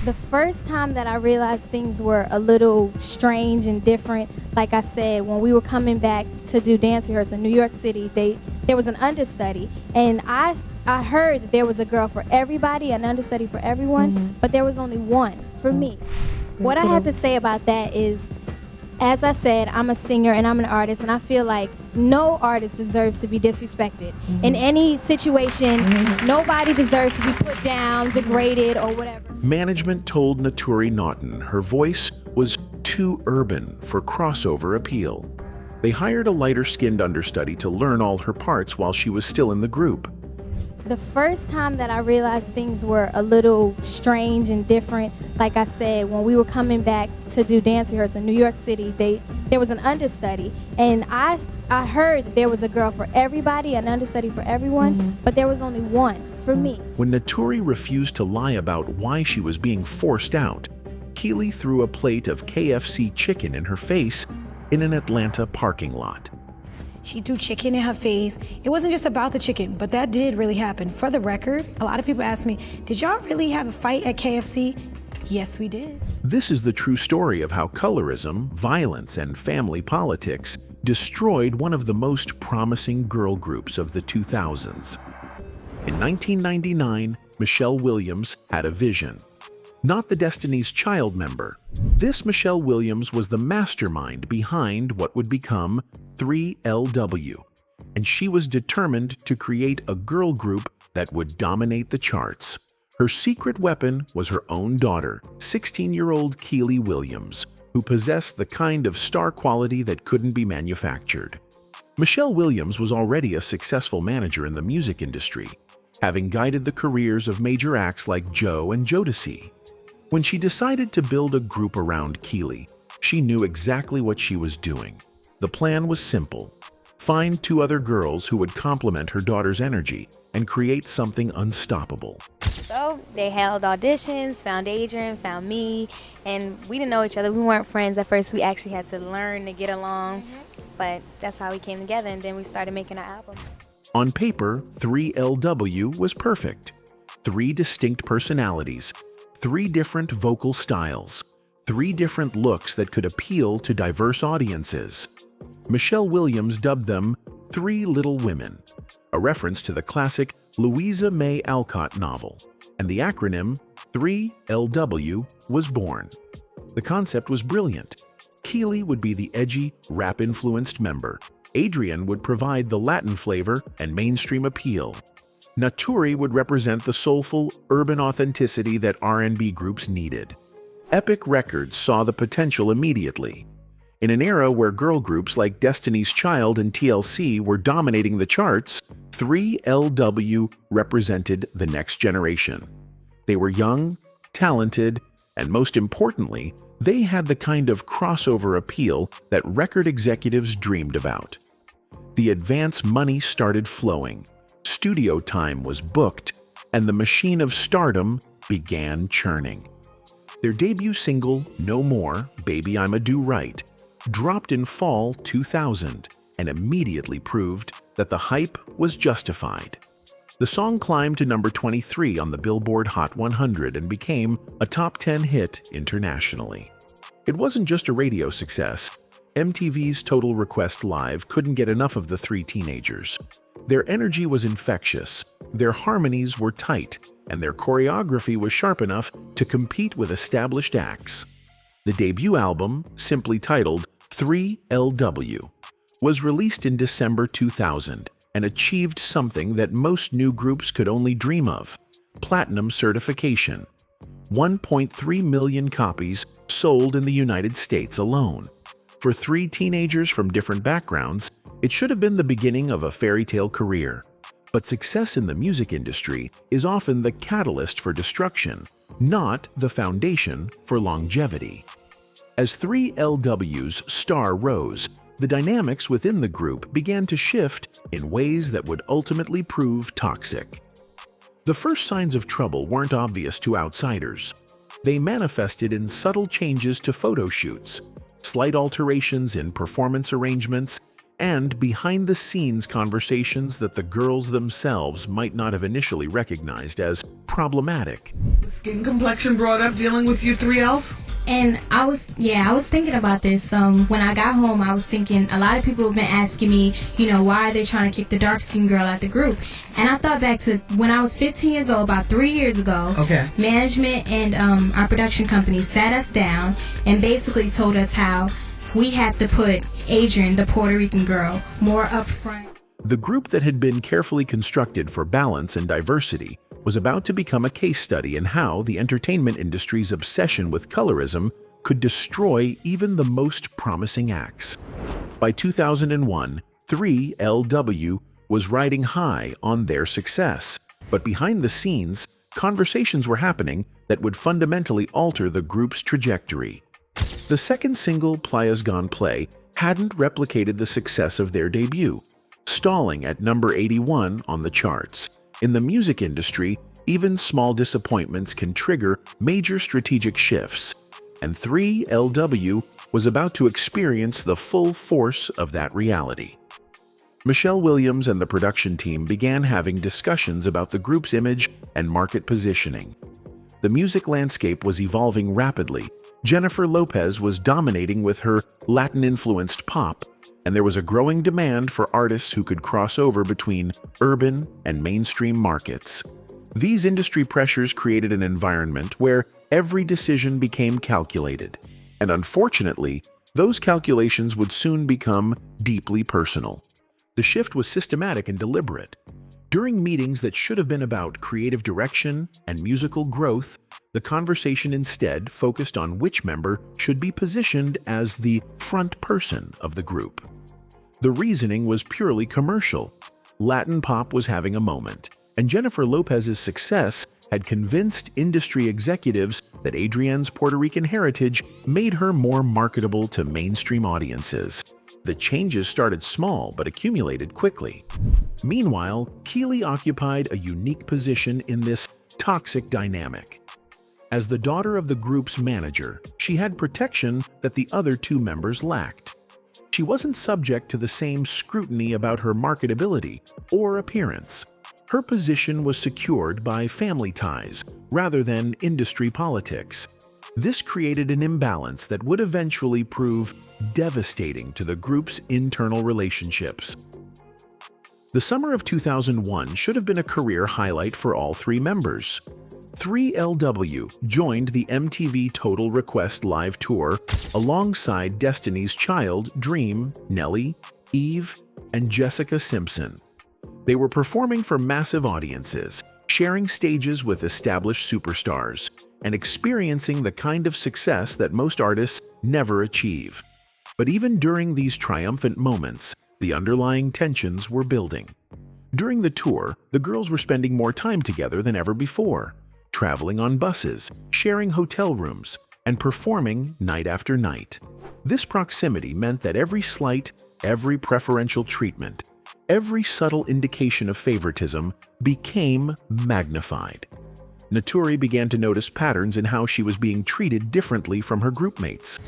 The first time that I realized things were a little strange and different, like I said, when we were coming back to do dance rehearsal in New York City, there was an understudy, and I heard that there was a girl for everybody, an understudy for everyone, but there was only one for me. What I have to say about that is, as I said, I'm a singer and I'm an artist, and I feel like no artist deserves to be disrespected. In any situation, nobody deserves to be put down, degraded, or whatever. Management told Naturi Naughton her voice was too urban for crossover appeal. They hired a lighter-skinned understudy to learn all her parts while she was still in the group. The first time that I realized things were a little strange and different, like I said, when we were coming back to do dance rehearsal in New York City, there was an understudy, and I heard that there was a girl for everybody, an understudy for everyone, but there was only one for me. When Naturi refused to lie about why she was being forced out, Kiely threw a plate of KFC chicken in her face in an Atlanta parking lot. She threw chicken in her face. It wasn't just about the chicken, but that did really happen. For the record, a lot of people ask me, did y'all really have a fight at KFC? Yes, we did. This is the true story of how colorism, violence, and family politics destroyed one of the most promising girl groups of the 2000s. In 1999, Michelle Williams had a vision. Not the Destiny's Child member. This Michelle Williams was the mastermind behind what would become 3LW, and she was determined to create a girl group that would dominate the charts. Her secret weapon was her own daughter, 16-year-old Kiely Williams, who possessed the kind of star quality that couldn't be manufactured. Michelle Williams was already a successful manager in the music industry, having guided the careers of major acts like Joe and Jodeci. When she decided to build a group around Kiely, she knew exactly what she was doing. The plan was simple: find two other girls who would complement her daughter's energy and create something unstoppable. So they held auditions, found Adrian, found me, and we didn't know each other. We weren't friends at first. We actually had to learn to get along, but that's how we came together, and then we started making our album. On paper, 3LW was perfect. 3 distinct personalities, 3 different vocal styles, 3 different looks that could appeal to diverse audiences. Michelle Williams dubbed them 3 Little Women, a reference to the classic Louisa May Alcott novel, and the acronym 3LW was born. The concept was brilliant. Kiely would be the edgy, rap-influenced member. Adrian would provide the Latin flavor and mainstream appeal. Naturi would represent the soulful, urban authenticity that R&B groups needed. Epic Records saw the potential immediately. In an era where girl groups like Destiny's Child and TLC were dominating the charts, 3LW represented the next generation. They were young, talented, and most importantly, they had the kind of crossover appeal that record executives dreamed about. The advance money started flowing, studio time was booked, and the machine of stardom began churning. Their debut single, No More, Baby I'm a Do Right, dropped in fall 2000 and immediately proved that the hype was justified. The song climbed to number 23 on the Billboard Hot 100 and became a top 10 hit internationally. It wasn't just a radio success. MTV's Total Request Live couldn't get enough of the 3 teenagers. Their energy was infectious, their harmonies were tight, and their choreography was sharp enough to compete with established acts. The debut album, simply titled 3LW, was released in December 2000 and achieved something that most new groups could only dream of: platinum certification. 1.3 million copies sold in the United States alone. For 3 teenagers from different backgrounds, it should have been the beginning of a fairy tale career. But success in the music industry is often the catalyst for destruction, not the foundation for longevity. As 3LW's star rose, the dynamics within the group began to shift in ways that would ultimately prove toxic. The first signs of trouble weren't obvious to outsiders. They manifested in subtle changes to photo shoots, slight alterations in performance arrangements, and behind-the-scenes conversations that the girls themselves might not have initially recognized as problematic. Skin complexion brought up dealing with you 3Ls? And I was thinking about this. When I got home, I was thinking a lot of people have been asking me, why are they trying to kick the dark-skinned girl out the group? And I thought back to when I was 15 years old, about 3 years ago. Okay. Management and our production company sat us down and basically told us how we had to put Adrian, the Puerto Rican girl, more up front. The group that had been carefully constructed for balance and diversity was about to become a case study in how the entertainment industry's obsession with colorism could destroy even the most promising acts. By 2001, 3LW was riding high on their success, but behind the scenes, conversations were happening that would fundamentally alter the group's trajectory. The second single, Playas Gone Play, hadn't replicated the success of their debut, stalling at number 81 on the charts. In the music industry, even small disappointments can trigger major strategic shifts, and 3LW was about to experience the full force of that reality. Michelle Williams and the production team began having discussions about the group's image and market positioning. The music landscape was evolving rapidly. Jennifer Lopez was dominating with her Latin-influenced pop, and there was a growing demand for artists who could cross over between urban and mainstream markets. These industry pressures created an environment where every decision became calculated, and unfortunately, those calculations would soon become deeply personal. The shift was systematic and deliberate. During meetings that should have been about creative direction and musical growth, the conversation instead focused on which member should be positioned as the front person of the group. The reasoning was purely commercial. Latin pop was having a moment, and Jennifer Lopez's success had convinced industry executives that Adrienne's Puerto Rican heritage made her more marketable to mainstream audiences. The changes started small but accumulated quickly. Meanwhile, Kiely occupied a unique position in this toxic dynamic. As the daughter of the group's manager, she had protection that the other two members lacked. She wasn't subject to the same scrutiny about her marketability or appearance. Her position was secured by family ties rather than industry politics. This created an imbalance that would eventually prove devastating to the group's internal relationships. The summer of 2001 should have been a career highlight for all three members. 3LW joined the MTV Total Request Live Tour alongside Destiny's Child, Dream, Nelly, Eve, and Jessica Simpson. They were performing for massive audiences, sharing stages with established superstars, and experiencing the kind of success that most artists never achieve. But even during these triumphant moments, the underlying tensions were building. During the tour, the girls were spending more time together than ever before, traveling on buses, sharing hotel rooms, and performing night after night. This proximity meant that every slight, every preferential treatment, every subtle indication of favoritism became magnified. Naturi began to notice patterns in how she was being treated differently from her groupmates,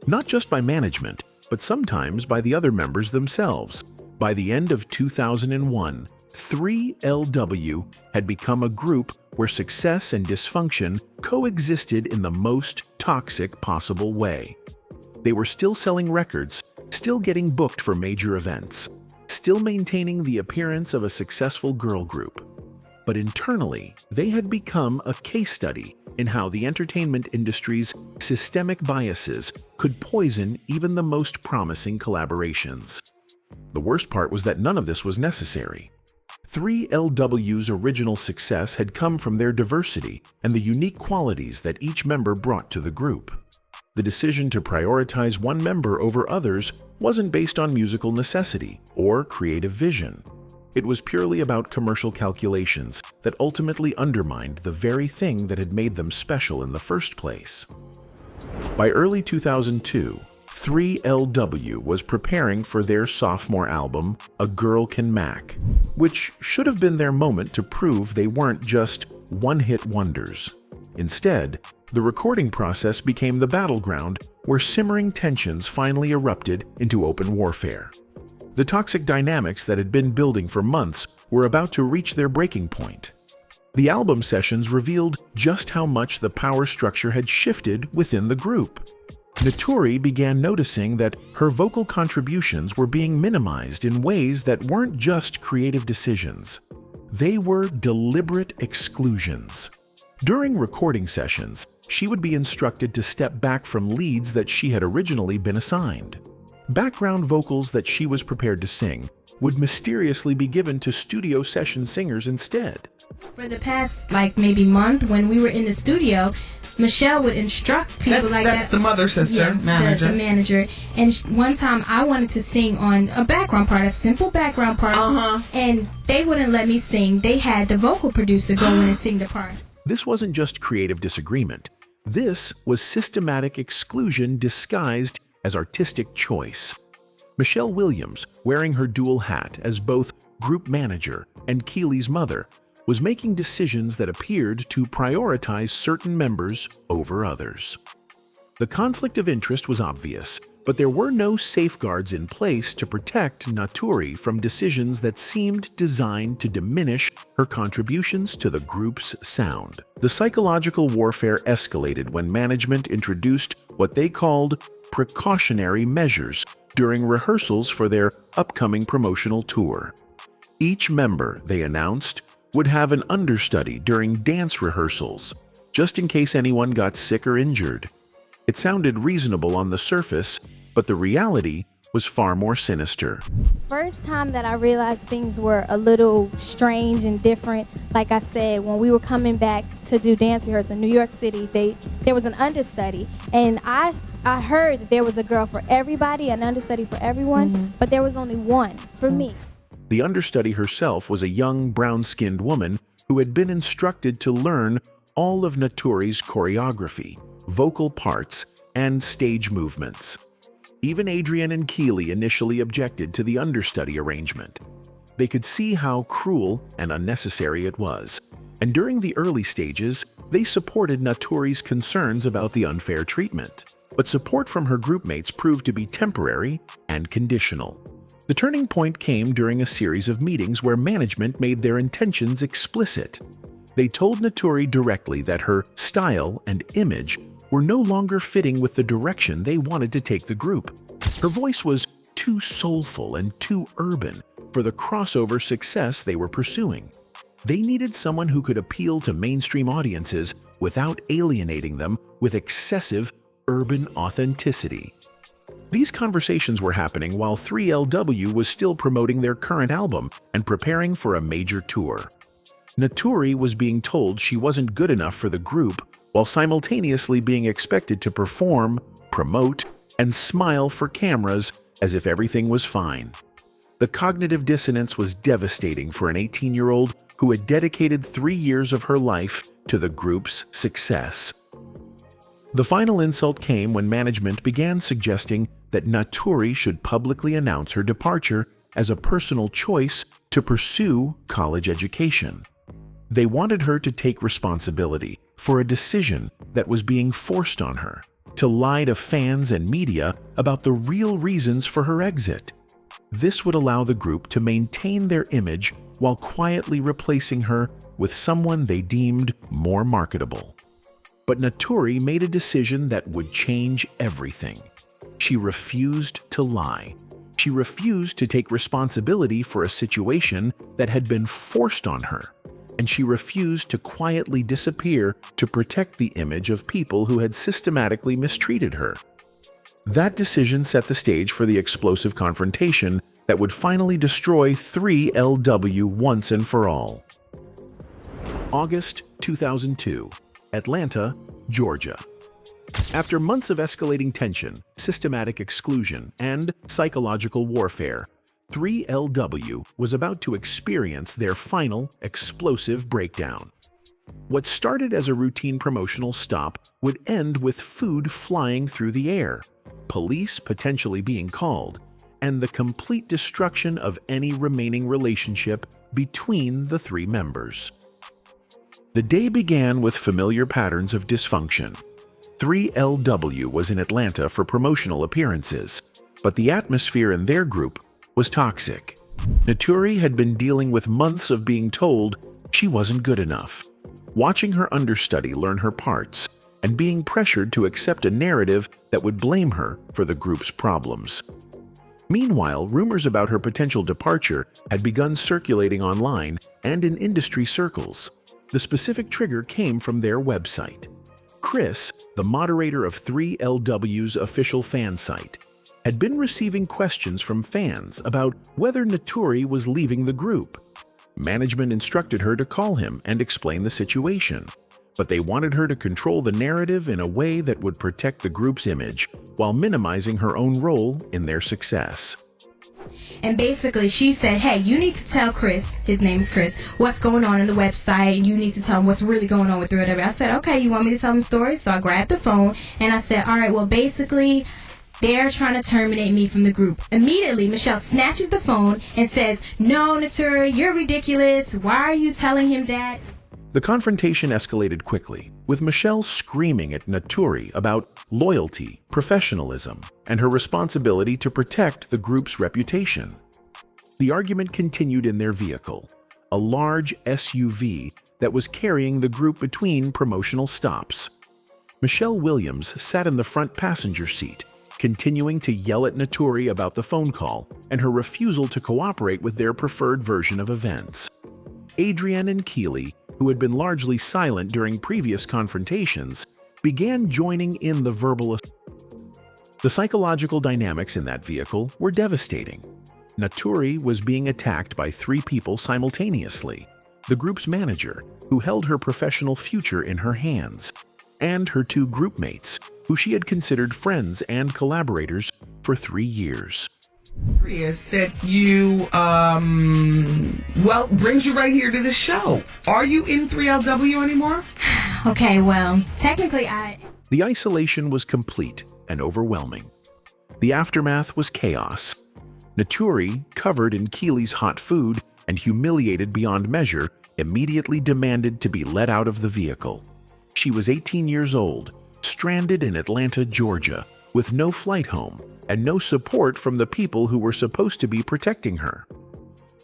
not just by management, but sometimes by the other members themselves. By the end of 2001, 3LW had become a group where success and dysfunction coexisted in the most toxic possible way. They were still selling records, still getting booked for major events, still maintaining the appearance of a successful girl group. But internally, they had become a case study in how the entertainment industry's systemic biases could poison even the most promising collaborations. The worst part was that none of this was necessary. 3LW's original success had come from their diversity and the unique qualities that each member brought to the group. The decision to prioritize one member over others wasn't based on musical necessity or creative vision. It was purely about commercial calculations that ultimately undermined the very thing that had made them special in the first place. By early 2002, 3LW was preparing for their sophomore album, A Girl Can Mac, which should have been their moment to prove they weren't just one-hit wonders. Instead, the recording process became the battleground where simmering tensions finally erupted into open warfare. The toxic dynamics that had been building for months were about to reach their breaking point. The album sessions revealed just how much the power structure had shifted within the group. Naturi began noticing that her vocal contributions were being minimized in ways that weren't just creative decisions. They were deliberate exclusions. During recording sessions, she would be instructed to step back from leads that she had originally been assigned. Background vocals that she was prepared to sing would mysteriously be given to studio session singers instead. For the past, maybe month, when we were in the studio, Michelle would instruct people That's that. the mother, sister, manager. The manager. And one time I wanted to sing on a background part, a simple background part, and they wouldn't let me sing. They had the vocal producer go in and sing the part. This wasn't just creative disagreement. This was systematic exclusion disguised as artistic choice. Michelle Williams, wearing her dual hat as both group manager and Kiely's mother, was making decisions that appeared to prioritize certain members over others. The conflict of interest was obvious, but there were no safeguards in place to protect Naturi from decisions that seemed designed to diminish her contributions to the group's sound. The psychological warfare escalated when management introduced what they called precautionary measures during rehearsals for their upcoming promotional tour. Each member, they announced, would have an understudy during dance rehearsals, just in case anyone got sick or injured. It sounded reasonable on the surface, but the reality was far more sinister. First time that I realized things were a little strange and different, like I said, when we were coming back to do dance rehearsal in New York City, there was an understudy, and I heard that there was a girl for everybody, an understudy for everyone, but there was only one for me. The understudy herself was a young, brown-skinned woman who had been instructed to learn all of Naturi's choreography, vocal parts, and stage movements. Even Adrian and Kiely initially objected to the understudy arrangement. They could see how cruel and unnecessary it was, and during the early stages, they supported Naturi's concerns about the unfair treatment. But support from her groupmates proved to be temporary and conditional. The turning point came during a series of meetings where management made their intentions explicit. They told Naturi directly that her style and image were no longer fitting with the direction they wanted to take the group. Her voice was too soulful and too urban for the crossover success they were pursuing. They needed someone who could appeal to mainstream audiences without alienating them with excessive urban authenticity. These conversations were happening while 3LW was still promoting their current album and preparing for a major tour. Naturi was being told she wasn't good enough for the group while simultaneously being expected to perform, promote, and smile for cameras as if everything was fine. The cognitive dissonance was devastating for an 18-year-old who had dedicated 3 years of her life to the group's success. The final insult came when management began suggesting that Naturi should publicly announce her departure as a personal choice to pursue college education. They wanted her to take responsibility for a decision that was being forced on her, to lie to fans and media about the real reasons for her exit. This would allow the group to maintain their image while quietly replacing her with someone they deemed more marketable. But Naturi made a decision that would change everything. She refused to lie. She refused to take responsibility for a situation that had been forced on her. And she refused to quietly disappear to protect the image of people who had systematically mistreated her. That decision set the stage for the explosive confrontation that would finally destroy 3LW once and for all. August 2002. Atlanta, Georgia. After months of escalating tension, systematic exclusion, and psychological warfare, 3LW was about to experience their final explosive breakdown. What started as a routine promotional stop would end with food flying through the air, police potentially being called, and the complete destruction of any remaining relationship between the three members. The day began with familiar patterns of dysfunction. 3LW was in Atlanta for promotional appearances, but the atmosphere in their group was toxic. Naturi had been dealing with months of being told She wasn't good enough. Watching her understudy learn her parts and being pressured to accept a narrative that would blame her for the group's problems. Meanwhile, rumors about her potential departure had begun circulating online and in industry circles. The specific trigger came from their website. Chris, the moderator of 3LW's official fan site, had been receiving questions from fans about whether Naturi was leaving the group. Management instructed her to call him and explain the situation, but they wanted her to control the narrative in a way that would protect the group's image while minimizing her own role in their success. And basically, she said, hey, you need to tell Chris, his name is Chris, what's going on the website, and you need to tell him what's really going on with 3LW. I said, okay, you want me to tell him stories? So I grabbed the phone, and I said, all right, well, basically, they're trying to terminate me from the group. Immediately, Michelle snatches the phone and says, no, Naturi, you're ridiculous. Why are you telling him that? The confrontation escalated quickly, with Michelle screaming at Naturi about loyalty, professionalism, and her responsibility to protect the group's reputation. The argument continued in their vehicle, a large SUV that was carrying the group between promotional stops. Michelle Williams sat in the front passenger seat, continuing to yell at Naturi about the phone call and her refusal to cooperate with their preferred version of events. Adrienne and Kiely, who had been largely silent during previous confrontations, began joining in the verbal assault. The psychological dynamics in that vehicle were devastating. Naturi was being attacked by 3 people simultaneously: the group's manager, who held her professional future in her hands, and her 2 group mates, who she had considered friends and collaborators for 3 years. Is that you, well, brings you right here to the show. Are you in 3LW anymore? Okay, well, technically The isolation was complete and overwhelming. The aftermath was chaos. Naturi, covered in Kiely's hot food and humiliated beyond measure, immediately demanded to be let out of the vehicle. She was 18 years old, stranded in Atlanta, Georgia, with no flight home and no support from the people who were supposed to be protecting her.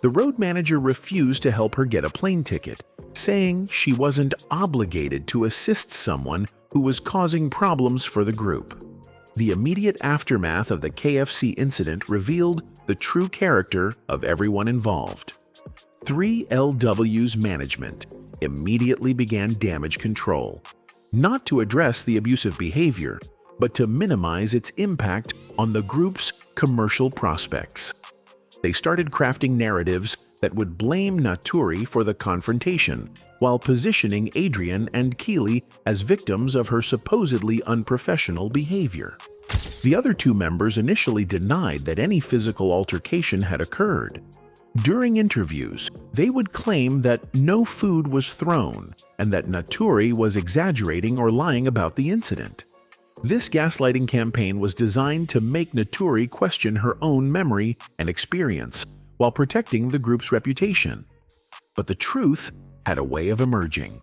The road manager refused to help her get a plane ticket, saying she wasn't obligated to assist someone who was causing problems for the group. The immediate aftermath of the KFC incident revealed the true character of everyone involved. 3LW's management immediately began damage control, not to address the abusive behavior, but to minimize its impact on the group's commercial prospects. They started crafting narratives that would blame Naturi for the confrontation, while positioning Adrienne and Kiely as victims of her supposedly unprofessional behavior. The other 2 members initially denied that any physical altercation had occurred. During interviews, they would claim that no food was thrown and that Naturi was exaggerating or lying about the incident. This gaslighting campaign was designed to make Naturi question her own memory and experience while protecting the group's reputation. But the truth had a way of emerging.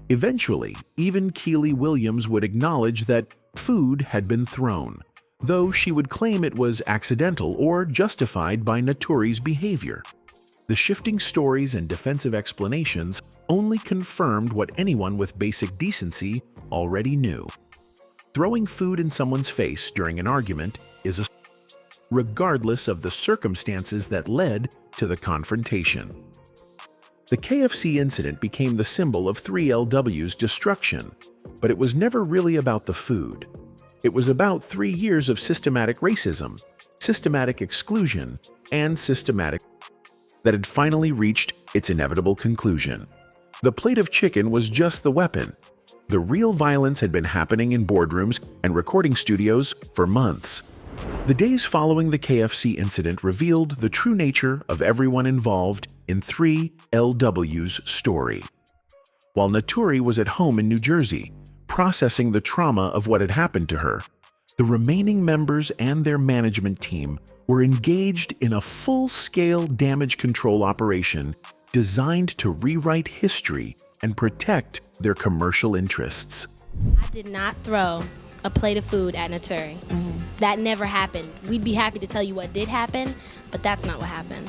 Eventually, even Kiely Williams would acknowledge that food had been thrown, though she would claim it was accidental or justified by Naturi's behavior. The shifting stories and defensive explanations only confirmed what anyone with basic decency already knew. Throwing food in someone's face during an argument is a regardless of the circumstances that led to the confrontation. The KFC incident became the symbol of 3LW's destruction, but it was never really about the food. It was about 3 years of systematic racism, systematic exclusion, and systematic that had finally reached its inevitable conclusion. The plate of chicken was just the weapon. The real violence had been happening in boardrooms and recording studios for months. The days following the KFC incident revealed the true nature of everyone involved in 3LW's story. While Naturi was at home in New Jersey, processing the trauma of what had happened to her, the remaining members and their management team were engaged in a full-scale damage control operation designed to rewrite history and protect their commercial interests. I did not throw a plate of food at Naturi. That never happened. We'd be happy to tell you what did happen, but that's not what happened.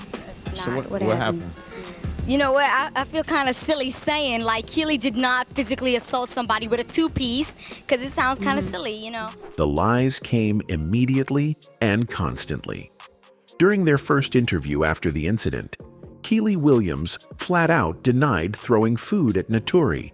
So what happened? You know what? I feel kind of silly saying, like, Kiely did not physically assault somebody with a two-piece, because it sounds kind of silly, you know? The lies came immediately and constantly. During their first interview after the incident, Kiely Williams flat out denied throwing food at Naturi,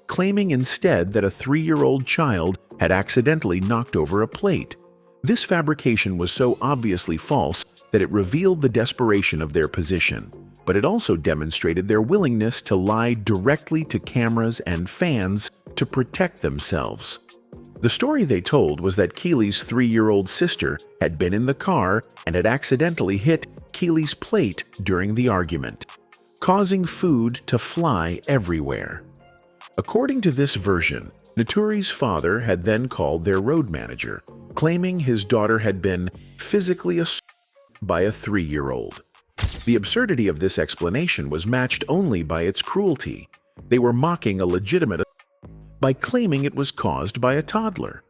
claiming instead that a 3-year-old child had accidentally knocked over a plate. This fabrication was so obviously false that it revealed the desperation of their position, but it also demonstrated their willingness to lie directly to cameras and fans to protect themselves. The story they told was that Kiely's 3-year-old sister had been in the car and had accidentally hit Kiely's plate during the argument, causing food to fly everywhere. According to this version, Naturi's father had then called their road manager, claiming his daughter had been physically assaulted by a 3-year-old. The absurdity of this explanation was matched only by its cruelty. They were mocking a legitimate assault by claiming it was caused by a toddler.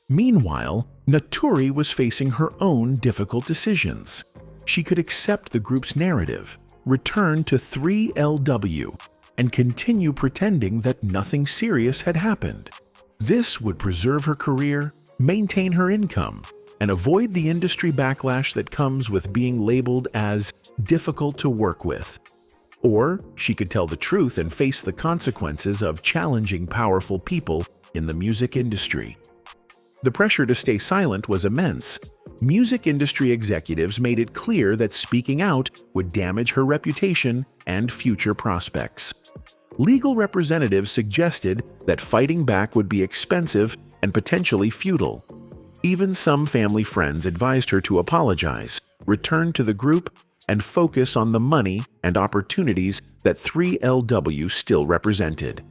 Meanwhile, Naturi was facing her own difficult decisions. She could accept the group's narrative, return to 3LW, and continue pretending that nothing serious had happened. This would preserve her career, maintain her income, and avoid the industry backlash that comes with being labeled as difficult to work with. Or she could tell the truth and face the consequences of challenging powerful people in the music industry. The pressure to stay silent was immense. Music industry executives made it clear that speaking out would damage her reputation and future prospects. Legal representatives suggested that fighting back would be expensive and potentially futile. Even some family friends advised her to apologize, return to the group, and focus on the money and opportunities that 3LW still represented.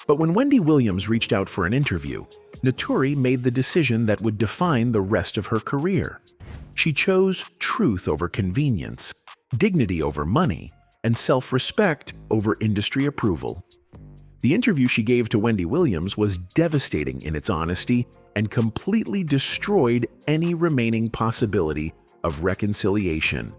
But when Wendy Williams reached out for an interview, Naturi made the decision that would define the rest of her career. She chose truth over convenience, dignity over money, and self-respect over industry approval. The interview she gave to Wendy Williams was devastating in its honesty and completely destroyed any remaining possibility of reconciliation.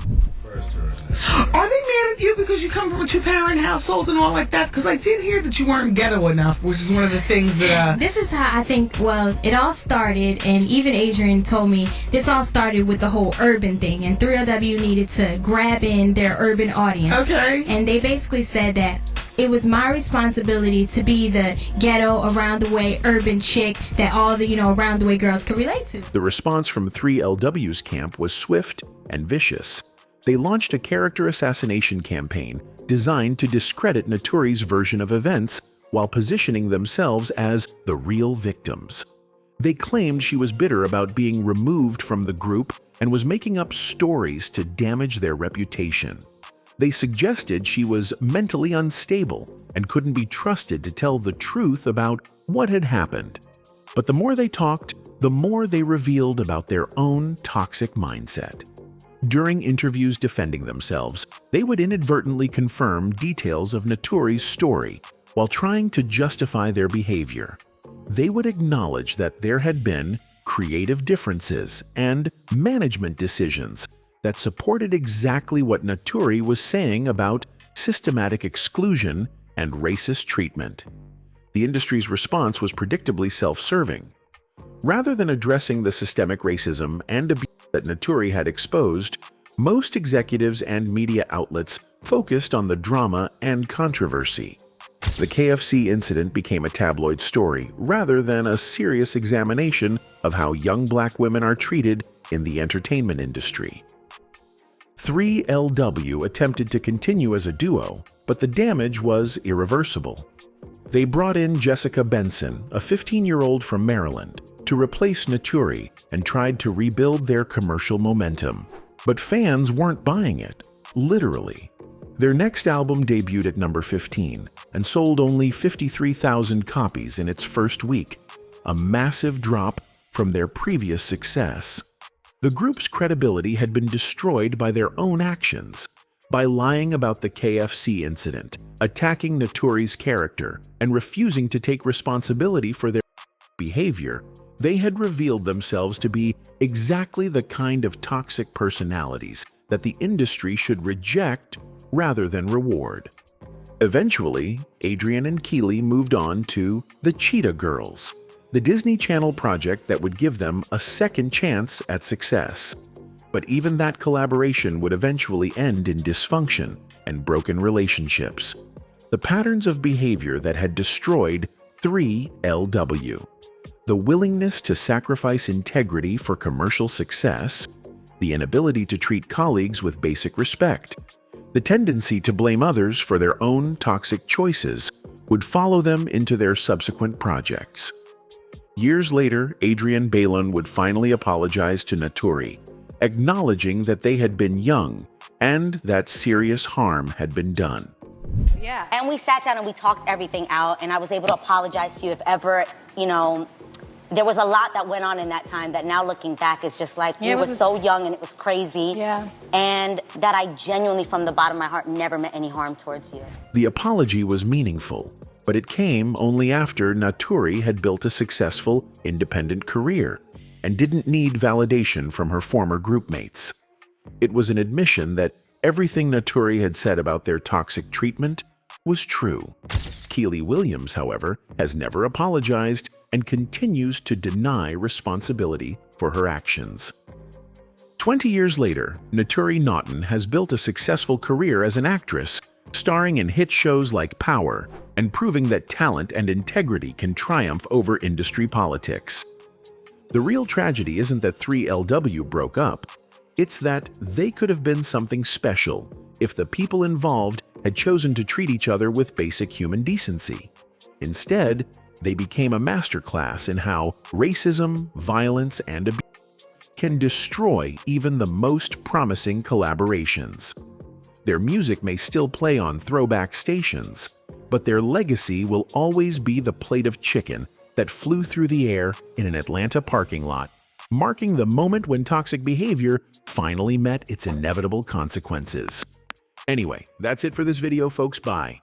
Are they mad at you because you come from a 2-parent household and all like that? Because I did hear that you weren't ghetto enough, which is one of the things that... This is how I think, well, it all started, and even Adrian told me, this all started with the whole urban thing, and 3LW needed to grab in their urban audience. Okay. And they basically said that it was my responsibility to be the ghetto, around the way, urban chick that all the, around the way girls could relate to. The response from 3LW's camp was swift and vicious. They launched a character assassination campaign designed to discredit Naturi's version of events while positioning themselves as the real victims. They claimed she was bitter about being removed from the group and was making up stories to damage their reputation. They suggested she was mentally unstable and couldn't be trusted to tell the truth about what had happened. But the more they talked, the more they revealed about their own toxic mindset. During interviews defending themselves, they would inadvertently confirm details of Naturi's story while trying to justify their behavior. They would acknowledge that there had been creative differences and management decisions that supported exactly what Naturi was saying about systematic exclusion and racist treatment. The industry's response was predictably self-serving. Rather than addressing the systemic racism and abuse that Naturi had exposed, most executives and media outlets focused on the drama and controversy. The KFC incident became a tabloid story rather than a serious examination of how young black women are treated in the entertainment industry. 3LW attempted to continue as a duo, but the damage was irreversible. They brought in Jessica Benson, a 15-year-old from Maryland, to replace Naturi and tried to rebuild their commercial momentum. But fans weren't buying it, literally. Their next album debuted at number 15 and sold only 53,000 copies in its first week, a massive drop from their previous success. The group's credibility had been destroyed by their own actions, by lying about the KFC incident, attacking Naturi's character, and refusing to take responsibility for their behavior. They had revealed themselves to be exactly the kind of toxic personalities that the industry should reject rather than reward. Eventually, Adrian and Kiely moved on to The Cheetah Girls, the Disney Channel project that would give them a second chance at success. But even that collaboration would eventually end in dysfunction and broken relationships, the patterns of behavior that had destroyed 3LW. The willingness to sacrifice integrity for commercial success, the inability to treat colleagues with basic respect, the tendency to blame others for their own toxic choices would follow them into their subsequent projects. Years later, Adrian Balon would finally apologize to Naturi, acknowledging that they had been young and that serious harm had been done. Yeah. And we sat down and we talked everything out, and I was able to apologize to you if ever, there was a lot that went on in that time that now looking back is just like, we were so young and it was crazy. Yeah. And that I genuinely, from the bottom of my heart, never meant any harm towards you. The apology was meaningful, but it came only after Naturi had built a successful, independent career and didn't need validation from her former groupmates. It was an admission that everything Naturi had said about their toxic treatment was true. Kiely Williams, however, has never apologized and continues to deny responsibility for her actions. 20 years later, Naturi Naughton has built a successful career as an actress, starring in hit shows like Power and proving that talent and integrity can triumph over industry politics. The real tragedy isn't that 3LW broke up, it's that they could have been something special if the people involved had chosen to treat each other with basic human decency. Instead, they became a masterclass in how racism, violence, and abuse can destroy even the most promising collaborations. Their music may still play on throwback stations, but their legacy will always be the plate of chicken that flew through the air in an Atlanta parking lot, marking the moment when toxic behavior finally met its inevitable consequences. Anyway, that's it for this video, folks. Bye.